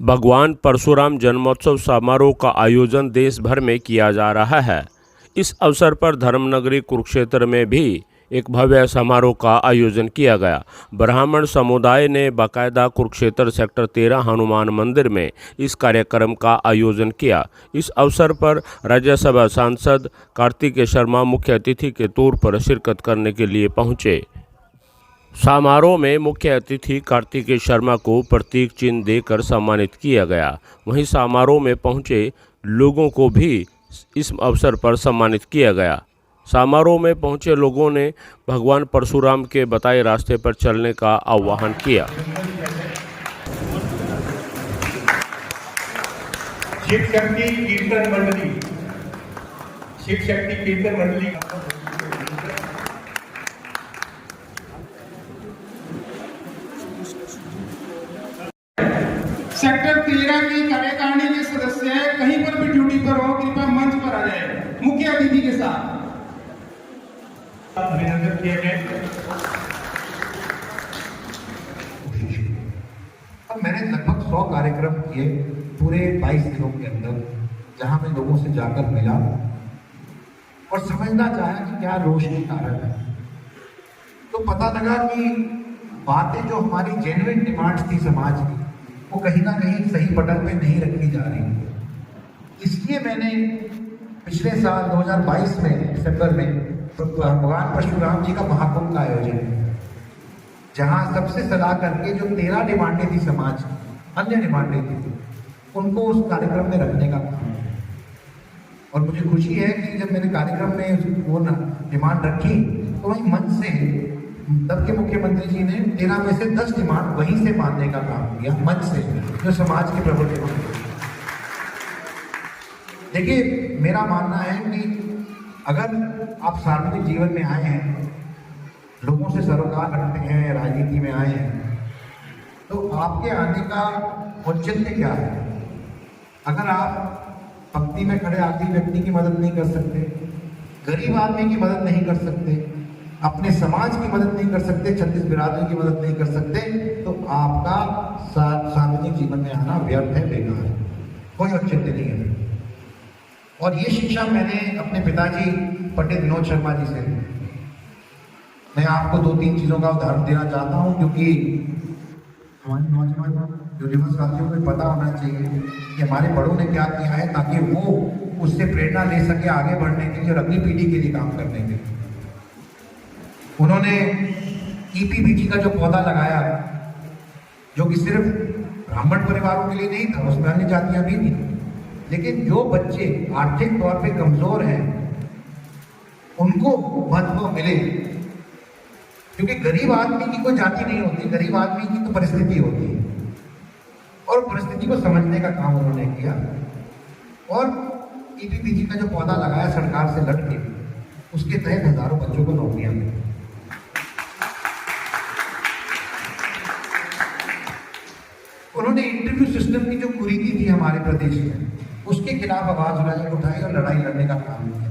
भगवान परशुराम जन्मोत्सव समारोह का आयोजन देश भर में किया जा रहा है। इस अवसर पर धर्मनगरी कुरुक्षेत्र में भी एक भव्य समारोह का आयोजन किया गया। ब्राह्मण समुदाय ने बाकायदा कुरुक्षेत्र सेक्टर 13 हनुमान मंदिर में इस कार्यक्रम का आयोजन किया। इस अवसर पर राज्यसभा सांसद कार्तिकेय शर्मा मुख्य अतिथि के तौर पर शिरकत करने के लिए पहुंचे। समारोह में मुख्य अतिथि कार्तिकेय शर्मा को प्रतीक चिन्ह देकर सम्मानित किया गया। वहीं समारोह में पहुंचे लोगों को भी इस अवसर पर सम्मानित किया गया। समारोह में पहुंचे लोगों ने भगवान परशुराम के बताए रास्ते पर चलने का आह्वान किया। शिव शक्ति कीर्तन मंडली, शिव शक्ति कीर्तन मंडली सेक्टर 13 की कार्यकारिणी के सदस्य हैं, कहीं पर भी ड्यूटी पर हो कृपया मंच पर आ जाए मुख्य अतिथि के साथ। अभिनंदन किए गए। अब मैंने लगभग 100 कार्यक्रम किए पूरे 22 दिनों के अंदर, जहां मैं लोगों से जाकर मिला और समझना चाहा कि क्या रोशनी कारण है। तो पता लगा कि बातें जो हमारी जेन्युइन डिमांड्स थी समाज की, वो कहीं ना कहीं सही पटल पे नहीं रखी जा रही। इसलिए मैंने पिछले साल 2022 में दिसंबर में भगवान परशुराम जी का महाकुंभ का आयोजन किया, जहां सबसे सलाह करके जो 13 डिमांडें थी समाज की, अन्य डिमांडें थी, उनको उस कार्यक्रम में रखने का काम किया। और मुझे खुशी है कि जब मैंने कार्यक्रम में वो डिमांड रखी तो वही मंच से तब के मुख्यमंत्री जी ने 13 में से 10 डिमांड वहीं से मानने का काम किया, मंच से, जो समाज के प्रबल डिमांड। देखिए, मेरा मानना है कि अगर आप सार्वजनिक जीवन में आए हैं, लोगों से सरोकार रखते हैं, राजनीति में आए हैं, तो आपके आने का औचित्य क्या है? अगर आप पंक्ति में खड़े आदमी व्यक्ति की मदद नहीं कर सकते, गरीब आदमी की मदद नहीं कर सकते, अपने समाज की मदद नहीं कर सकते, छत्तीस बिरादरी की मदद नहीं कर सकते, तो आपका सार्वजनिक जीवन में आना व्यर्थ है, बेकार है, कोई औचित्य नहीं है। और ये शिक्षा मैंने अपने पिताजी पंडित विनोद शर्मा जी से। मैं आपको 2-3 चीज़ों का उदाहरण देना चाहता हूँ, क्योंकि हमारे नौजवान जो युवा साथियों को पता होना चाहिए कि हमारे बड़ों ने क्या किया है, ताकि वो उससे प्रेरणा ले सके आगे बढ़ने के लिए और अगली पीढ़ी के लिए काम करने के लिए। उन्होंने ईपीबीजी का जो पौधा लगाया, जो कि सिर्फ ब्राह्मण परिवारों के लिए नहीं था, उसमें अन्य जातियां भी थी, लेकिन जो बच्चे आर्थिक तौर पे कमजोर हैं उनको महत्व मिले, क्योंकि गरीब आदमी की कोई जाति नहीं होती, गरीब आदमी की तो परिस्थिति होती है, और परिस्थिति को समझने का काम उन्होंने किया। और ईपीबीजी का जो पौधा लगाया सरकार से लड़ के, उसके तहत हजारों बच्चों को नौकरियां मिली। उन्होंने इंटरव्यू सिस्टम की जो कुरीति थी हमारे प्रदेश में, उसके खिलाफ आवाज उठाई और लड़ाई लड़ने का काम किया।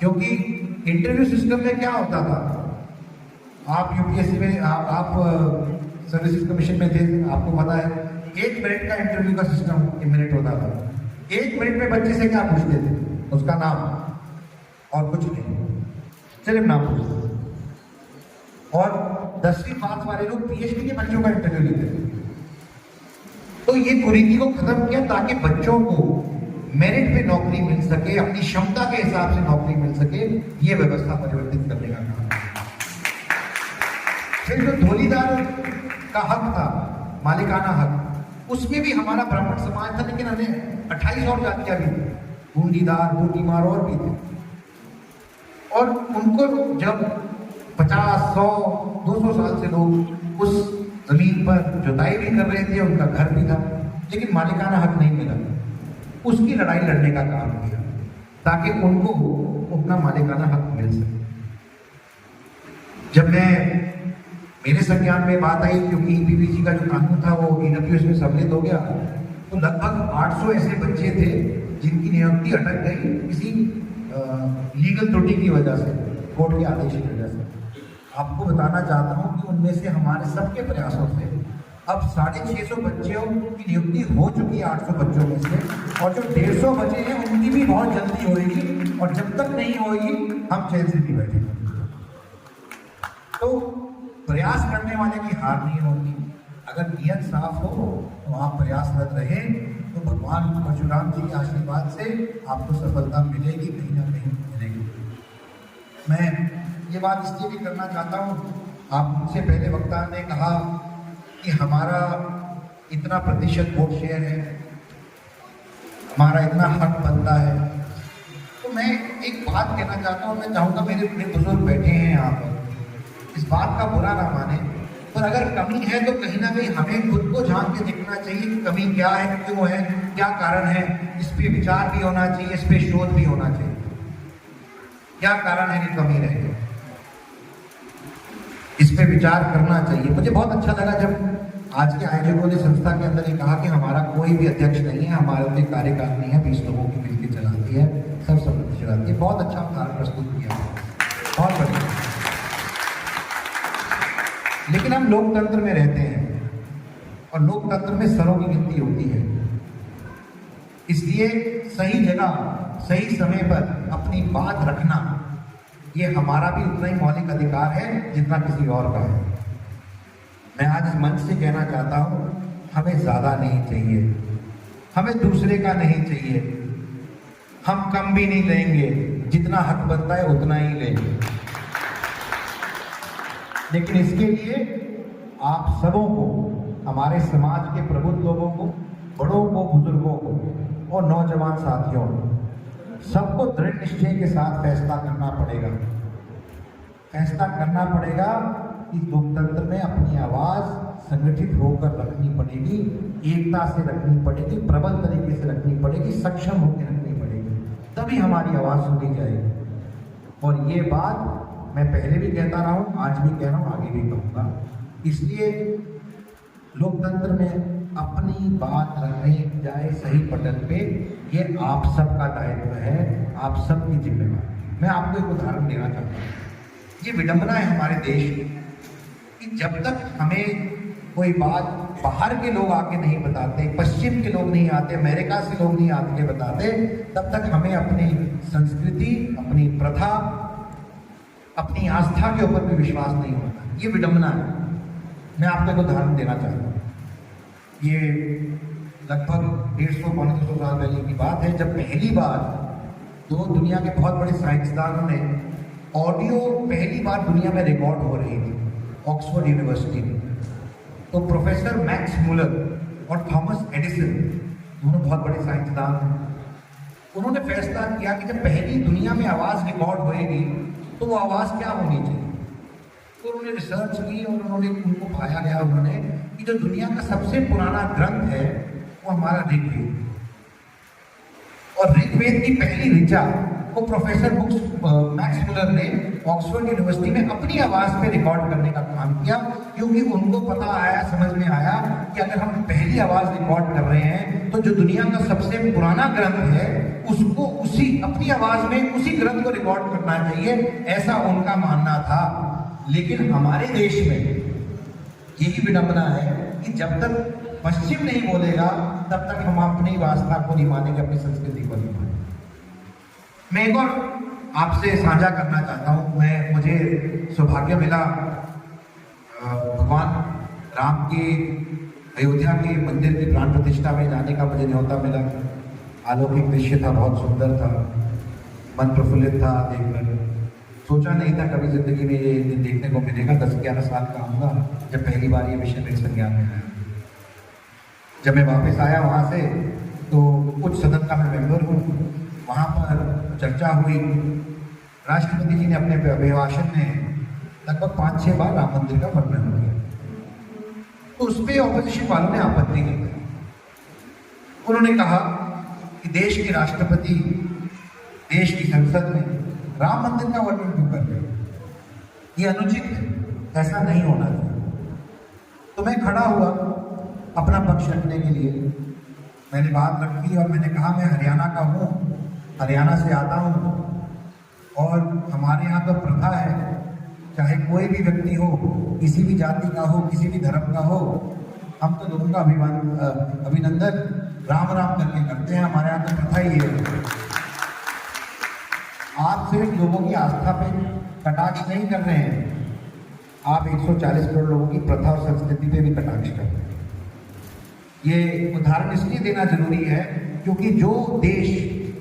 क्योंकि इंटरव्यू सिस्टम में क्या होता था, आप यूपीएससी में आप सर्विसेज कमीशन में थे, आपको पता है 1 मिनट का इंटरव्यू का सिस्टम 1 मिनट होता था। 1 मिनट में बच्चे से क्या पूछते थे? उसका नाम और कुछ नहीं, सिर्फ नाम पूछते थे। और 10वीं पास वाले लोग पीएचडी के बच्चों का इंटरव्यू लेते थे। तो ये कुरीति को खत्म किया ताकि बच्चों को मेरिट पे नौकरी मिल सके, अपनी क्षमता के हिसाब से नौकरी मिल सके, ये व्यवस्था परिवर्तित करने का काम। फिर जो धोलीदार का हक था, मालिकाना हक, उसमें भी हमारा ब्राह्मण समाज था, लेकिन अन्य 28 और जातियां भी थी, बूंदीदार, बूंदीमार और भी थे। और उनको जब 50, 100, 200 साल से लोग उस जमीन पर जुताई भी कर रहे थे, उनका घर भी था, लेकिन मालिकाना हक नहीं मिला, उसकी लड़ाई लड़ने का काम किया ताकि उनको अपना मालिकाना हक मिल सके। जब मेरे संज्ञान में बात आई, क्योंकि ईपीबीजी का जो कानून था वो ईडब्ल्यूएस में सम्मिलित हो गया, तो लगभग 800 ऐसे बच्चे थे जिनकी नियुक्ति अटक गई किसी लीगल त्रुटि की वजह से, कोर्ट के आदेश की वजह से। आपको बताना चाहता हूँ कि उनमें से हमारे सबके प्रयासों से अब 650 बच्चों की नियुक्ति हो चुकी है 800 बच्चों में से, और जो 150 बचे हैं उनकी भी बहुत जल्दी होगी, और जब तक नहीं होगी हम चैन से नहीं बैठेंगे। तो प्रयास करने वाले की हार नहीं होगी। अगर नियत साफ हो तो आप प्रयासरत रहे तो भगवान परशुराम जी के आशीर्वाद से आपको सफलता मिलेगी, कहीं ना कहीं मिलेगी। मैं ये बात इसलिए भी करना चाहता हूँ, आप मुझसे पहले वक्ता ने कहा कि हमारा इतना प्रतिशत वोट शेयर है, हमारा इतना हक बनता है। तो मैं एक बात कहना चाहता हूँ, मैं चाहूँगा मेरे बड़े बुजुर्ग बैठे हैं यहाँ पर, इस बात का बुरा ना माने, पर अगर कमी है तो कहीं ना कहीं हमें खुद को झांक के देखना चाहिए कि कमी क्या है, क्यों है, क्या कारण है। इस पे विचार भी होना चाहिए, इस पे शोध भी होना चाहिए, क्या कारण है कि कमी रहे, इस पे विचार करना चाहिए। मुझे बहुत अच्छा लगा जब आज के आयोजकों ने संस्था के अंदर ये कहा कि हमारा कोई भी अध्यक्ष नहीं है, हमारे कोई कार्यकारिणी है, 20 लोगों की मिलकर चलाती है, सब चलाती है। बहुत अच्छा उदाहरण प्रस्तुत किया, बहुत बढ़िया। लेकिन हम लोकतंत्र में रहते हैं और लोकतंत्र में सरों की गिनती होती है, इसलिए सही जगह सही समय पर अपनी बात रखना ये हमारा भी उतना ही मौलिक अधिकार है जितना किसी और का है। मैं आज इस मंच से कहना चाहता हूँ, हमें ज़्यादा नहीं चाहिए, हमें दूसरे का नहीं चाहिए, हम कम भी नहीं लेंगे, जितना हक बनता है उतना ही लेंगे। लेकिन इसके लिए आप सबों को, हमारे समाज के प्रबुद्ध लोगों को, बड़ों को, बुजुर्गों को और नौजवान साथियों को, सबको दृढ़ निश्चय के साथ फैसला करना पड़ेगा। फैसला करना पड़ेगा कि लोकतंत्र में अपनी आवाज़ संगठित होकर रखनी पड़ेगी, एकता से रखनी पड़ेगी, प्रबल तरीके से रखनी पड़ेगी, सक्षम होकर रखनी पड़ेगी, तभी हमारी आवाज़ सुनी जाएगी। और ये बात मैं पहले भी कहता रहा हूँ, आज भी कह रहा हूँ, आगे भी कहूँगा। इसलिए लोकतंत्र में अपनी बात रखनी जाए सही पटल पे, ये आप सबका दायित्व है, आप सबकी जिम्मेवारी। मैं आपको एक उदाहरण देना चाहता हूँ। ये विडंबना है हमारे देश में कि जब तक हमें कोई बात बाहर के लोग आके नहीं बताते, पश्चिम के लोग नहीं आते, अमेरिका से लोग नहीं आके बताते, तब तक हमें अपनी संस्कृति, अपनी प्रथा, अपनी आस्था के ऊपर भी विश्वास नहीं होता। ये विडंबना है। मैं आपको एक उदाहरण देना चाहता हूँ। ये लगभग 150-200 साल पहले की बात है, जब पहली बार दो दुनिया के बहुत बड़े साइंसदानों ने ऑडियो पहली बार दुनिया में रिकॉर्ड हो रही थी ऑक्सफोर्ड यूनिवर्सिटी में। तो प्रोफेसर मैक्स मूलर और थॉमस एडिसन, दोनों बहुत बड़े साइंसदान हैं, उन्होंने फैसला किया कि जब पहली दुनिया में आवाज़ रिकॉर्ड होएगी तो वो आवाज़ क्या होनी चाहिए। तो उन्होंने रिसर्च की और उनको पाया गया उन्होंने कि जो दुनिया का सबसे पुराना ग्रंथ है वो हमारा ऋग्वेद, और ऋग्वेद की पहली ऋचा को प्रोफेसर मैक्स मूलर ने ऑक्सफोर्ड यूनिवर्सिटी में अपनी आवाज़ पे रिकॉर्ड करने का काम किया, क्योंकि उनको पता आया, समझ में आया कि अगर हम पहली आवाज़ रिकॉर्ड कर रहे हैं तो जो दुनिया का सबसे पुराना ग्रंथ है उसको उसी अपनी आवाज़ में उसी ग्रंथ को रिकॉर्ड करना चाहिए, ऐसा उनका मानना था। लेकिन हमारे देश में यही विडंबना है कि जब तक पश्चिम नहीं बोलेगा तब तक हम अपनी वास्ता को नहीं मानेंगे, अपनी संस्कृति को नहीं मानेंगे। मैं एक और आपसे साझा करना चाहता हूँ। मुझे सौभाग्य मिला भगवान राम के अयोध्या के मंदिर की प्राण प्रतिष्ठा में जाने का मुझे न्योता मिला। अलौकिक दृश्य था, बहुत सुंदर था, मन प्रफुल्लित था देखकर। सोचा नहीं था कभी जिंदगी में ये दिन देखने को मिलेगा। 10-11 साल का आऊँगा जब पहली बार ये विषय मेरे संज्ञान में आया। जब मैं वापस आया वहाँ से तो उच्च सदन का मैं मेंबर हूँ, वहाँ पर चर्चा हुई। राष्ट्रपति जी ने अपने अभिभाषण में लगभग 5-6 बार राम मंदिर का वर्णन किया, तो उस पर ऑपोजिशन वालों ने आपत्ति नहीं की। उन्होंने कहा कि देश के राष्ट्रपति देश की संसद में राम मंदिर का वर्णन क्यों कर रहे हैं, ये अनुचित है, ऐसा नहीं होना चाहिए। तो मैं खड़ा हुआ अपना पक्ष रखने के लिए। मैंने बात रखी और मैंने कहा मैं हरियाणा का हूँ, हरियाणा से आता हूँ, और हमारे यहाँ तो प्रथा है, चाहे कोई भी व्यक्ति हो, किसी भी जाति का हो, किसी भी धर्म का हो, हम तो लोगों का अभिनंदन राम राम करके करते हैं, हमारे यहाँ तो प्रथा ही है। आप सिर्फ लोगों की आस्था पे कटाक्ष नहीं कर रहे हैं, आप 140 करोड़ लोगों की प्रथा और संस्कृति पे भी कटाक्ष कर रहे हैं। ये उदाहरण इसलिए देना जरूरी है क्योंकि जो देश,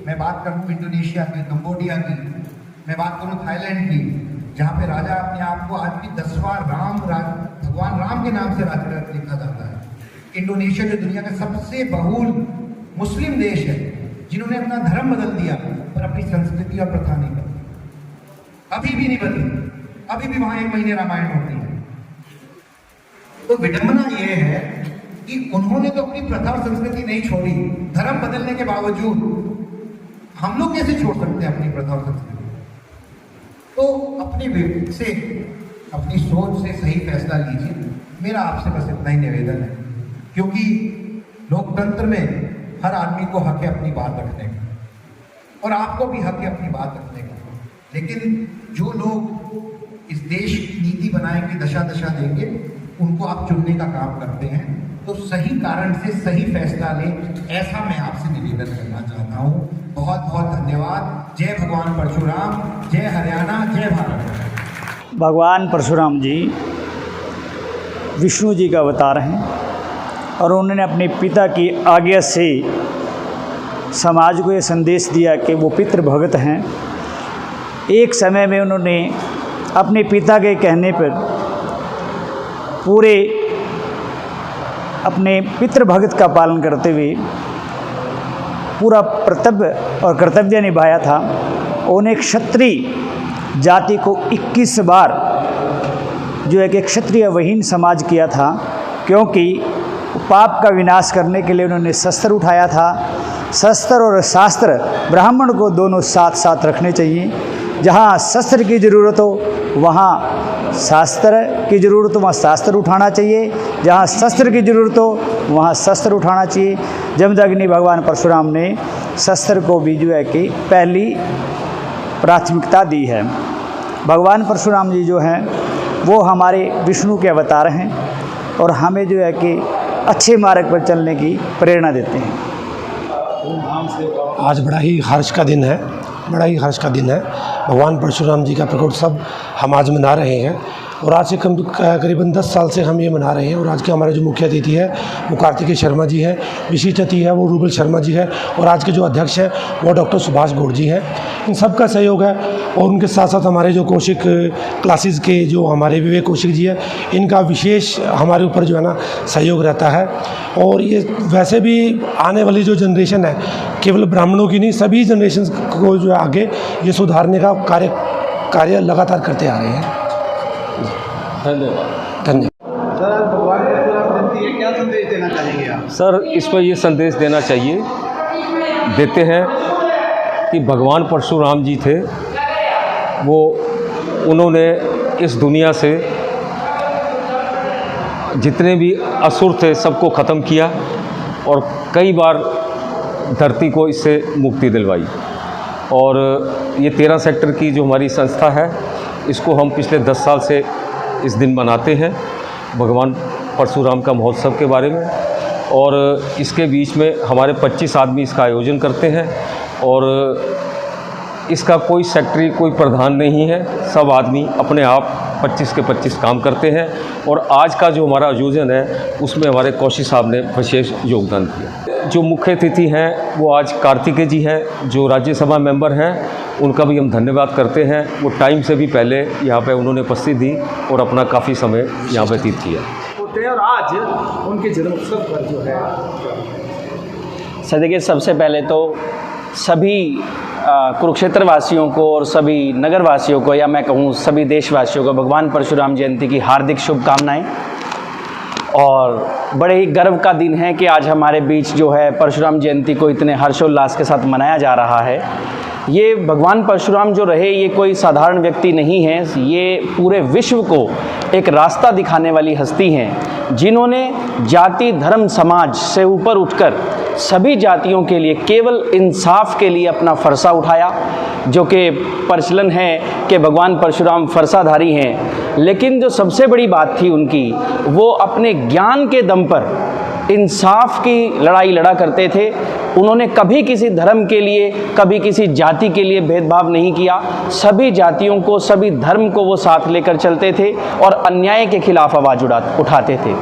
मैं बात करूँ इंडोनेशिया की, कंबोडिया की, मैं बात करूँ थाईलैंड की, जहाँ पे राजा अपने आप को आज भी 10वां भगवान राम के नाम से राजा लिखा जाता है। इंडोनेशिया जो दुनिया का सबसे बहुल मुस्लिम देश है, जिन्होंने अपना धर्म बदल दिया पर अपनी संस्कृति और प्रथा नहीं बदली, अभी भी नहीं बदली, अभी भी वहां 1 महीने रामायण होती है। तो विडंबना यह है कि उन्होंने तो अपनी प्रथा और संस्कृति नहीं छोड़ी, धर्म बदलने के बावजूद हम लोग कैसे छोड़ सकते हैं अपनी प्रथा और संस्कृति? तो अपनी विवेक से, अपनी सोच से सही फैसला लीजिए। मेरा आपसे बस इतना ही निवेदन है, क्योंकि लोकतंत्र में हर आदमी को हक है अपनी बात रखने का, और आपको भी हक है अपनी बात रखने का। लेकिन जो लोग इस देश की नीति बनाएंगे, दशा देंगे, उनको आप चुनने का काम करते हैं। तो सही कारण से सही फैसला लें, ऐसा मैं आपसे निवेदन करना चाहता हूँ। बहुत बहुत धन्यवाद। जय भगवान परशुराम, जय हरियाणा, जय भारत। भगवान परशुराम जी विष्णु जी का अवतार हैं और उन्होंने अपने पिता की आज्ञा से समाज को ये संदेश दिया कि वो पितृ भगत हैं। एक समय में उन्होंने अपने पिता के कहने पर पूरे अपने पितृ भगत का पालन करते हुए पूरा कर्तव्य निभाया था। उन्हें क्षत्रिय जाति को 21 बार जो है कि क्षत्रिय विहीन समाज किया था, क्योंकि पाप का विनाश करने के लिए उन्होंने शस्त्र उठाया था। शस्त्र और शास्त्र ब्राह्मण को दोनों साथ साथ रखने चाहिए। जहाँ शस्त्र की ज़रूरत हो वहाँ शास्त्र की ज़रूरत हो वहाँ शास्त्र उठाना चाहिए, जहाँ शस्त्र की ज़रूरत हो वहाँ शस्त्र उठाना चाहिए। जमदग्नि भगवान परशुराम ने शस्त्र को भी जो है कि पहली प्राथमिकता दी है। भगवान परशुराम जी जो हैं वो हमारे विष्णु के अवतार हैं और हमें जो है कि अच्छे मार्ग पर चलने की प्रेरणा देते हैं। आज बड़ा ही हर्ष का दिन है, भगवान परशुराम जी का प्रकोत्सव हम आज मना रहे हैं और आज से करीबन 10 साल से हम ये मना रहे हैं। और आज के हमारे जो मुख्य अतिथि है वो कार्तिकेय शर्मा जी है, विशिष्ट अतिथि है वो रूबल शर्मा जी है, और आज के जो अध्यक्ष हैं वो डॉक्टर सुभाष गौड़ जी हैं। इन सब का सहयोग है और उनके साथ साथ हमारे जो कौशिक क्लासेस के जो हमारे विवेक कौशिक जी है, इनका विशेष हमारे ऊपर जो है ना सहयोग रहता है। और ये वैसे भी आने वाली जो जनरेशन है, केवल ब्राह्मणों की नहीं, सभी जनरेशन को जो है आगे ये सुधारने का कार्य लगातार करते आ रहे हैं। धन्यवाद। सर, आज भगवान परशुराम जयंती है, क्या संदेश देना चाहेंगे आप? सर, इस पर ये संदेश देते हैं कि भगवान परशुराम जी थे, उन्होंने इस दुनिया से जितने भी असुर थे सबको ख़त्म किया और कई बार धरती को इससे मुक्ति दिलवाई। और ये 13 सेक्टर की जो हमारी संस्था है, इसको हम पिछले 10 साल से इस दिन मनाते हैं, भगवान परशुराम का महोत्सव के बारे में। और इसके बीच में हमारे 25 आदमी इसका आयोजन करते हैं और इसका कोई सेक्रेटरी, कोई प्रधान नहीं है, सब आदमी अपने आप 25 के 25 काम करते हैं। और आज का जो हमारा आयोजन है उसमें हमारे कौशिक साहब ने विशेष योगदान दिया। जो मुख्य अतिथि हैं वो आज कार्तिकेय जी हैं, जो राज्यसभा मेंबर हैं, उनका भी हम धन्यवाद करते हैं। वो टाइम से भी पहले यहाँ पे उन्होंने उपस्थित दी और अपना काफ़ी समय यहाँ व्यतीत किया। और आज उनके जन्मोत्सव पर जो है, सर देखिए, सबसे पहले तो सभी कुरुक्षेत्र वासियों को और सभी नगर वासियों को, या मैं कहूँ सभी देशवासियों को भगवान परशुराम जयंती की हार्दिक शुभकामनाएं। और बड़े ही गर्व का दिन है कि आज हमारे बीच जो है परशुराम जयंती को इतने हर्षोल्लास के साथ मनाया जा रहा है। ये भगवान परशुराम जो रहे, ये कोई साधारण व्यक्ति नहीं है, ये पूरे विश्व को एक रास्ता दिखाने वाली हस्ती हैं, जिन्होंने जाति धर्म समाज से ऊपर उठकर सभी जातियों के लिए केवल इंसाफ के लिए अपना फरसा उठाया, जो कि प्रचलन है कि भगवान परशुराम फरसाधारी हैं। लेकिन जो सबसे बड़ी बात थी उनकी, वो अपने ज्ञान के दम पर इंसाफ की लड़ाई लड़ा करते थे। उन्होंने कभी किसी धर्म के लिए, कभी किसी जाति के लिए भेदभाव नहीं किया। सभी जातियों को, सभी धर्म को वो साथ लेकर चलते थे और अन्याय के खिलाफ आवाज़ उठाते थे।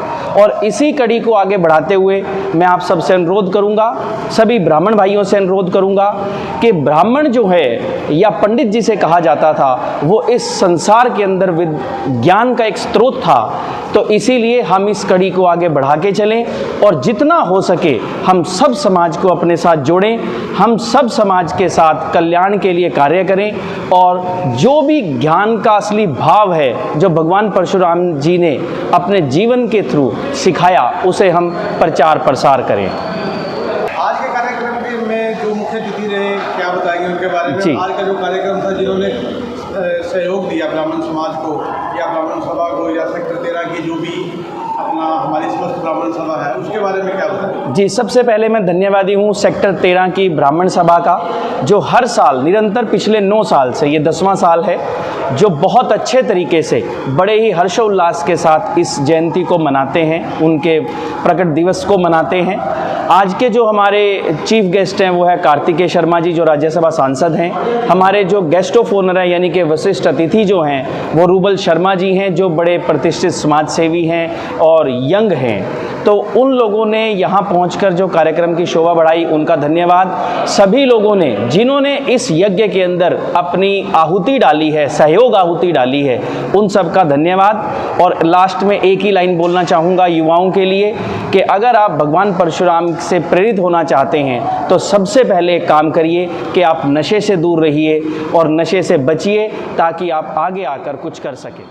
और इसी कड़ी को आगे बढ़ाते हुए मैं आप सबसे अनुरोध करूंगा, सभी ब्राह्मण भाइयों से अनुरोध करूंगा कि ब्राह्मण जो है या पंडित जिसे कहा जाता था, वो इस संसार के अंदर ज्ञान का एक स्रोत था। तो इसीलिए हम इस कड़ी को आगे बढ़ा के चलें और जितना हो सके हम सब समाज को अपने साथ जोड़ें, हम सब समाज के साथ कल्याण के लिए कार्य करें और जो भी ज्ञान का असली भाव है जो भगवान परशुराम जी ने अपने जीवन के थ्रू सिखाया, उसे हम प्रचार प्रसार करें। आज के कार्यक्रम में जो मुख्य अतिथि रहे, क्या बताएंगे उनके बारे में? आज का जो कार्यक्रम था, जिन्होंने सहयोग दिया ब्राह्मण समाज को या ब्राह्मण सभा को या सेक्टर 13 की जो भी अपना हमारी समस्त ब्राह्मण सभा है, उसके बारे में क्या बताएं? जी, सबसे पहले मैं धन्यवादी हूँ सेक्टर 13 की ब्राह्मण सभा का, जो हर साल निरंतर पिछले 9 साल से, ये 10वां साल है, जो बहुत अच्छे तरीके से बड़े ही हर्षोल्लास के साथ इस जयंती को मनाते हैं, उनके प्रकट दिवस को मनाते हैं। आज के जो हमारे चीफ गेस्ट हैं वो है कार्तिकेय शर्मा जी, जो राज्यसभा सांसद हैं। हमारे जो गेस्ट ऑफ ऑनर हैं यानी कि विशिष्ट अतिथि जो हैं वो रूबल शर्मा जी हैं, जो बड़े प्रतिष्ठित समाज सेवी हैं और यंग हैं। तो उन लोगों ने यहाँ पहुंचकर जो कार्यक्रम की शोभा बढ़ाई, उनका धन्यवाद। सभी लोगों ने जिन्होंने इस यज्ञ के अंदर अपनी आहुति डाली है, सहयोग आहुति डाली है, उन सब का धन्यवाद। और लास्ट में एक ही लाइन बोलना चाहूँगा युवाओं के लिए कि अगर आप भगवान परशुराम से प्रेरित होना चाहते हैं तो सबसे पहले काम करिए कि आप नशे से दूर रहिए और नशे से बचिए, ताकि आप आगे आकर कुछ कर सकें।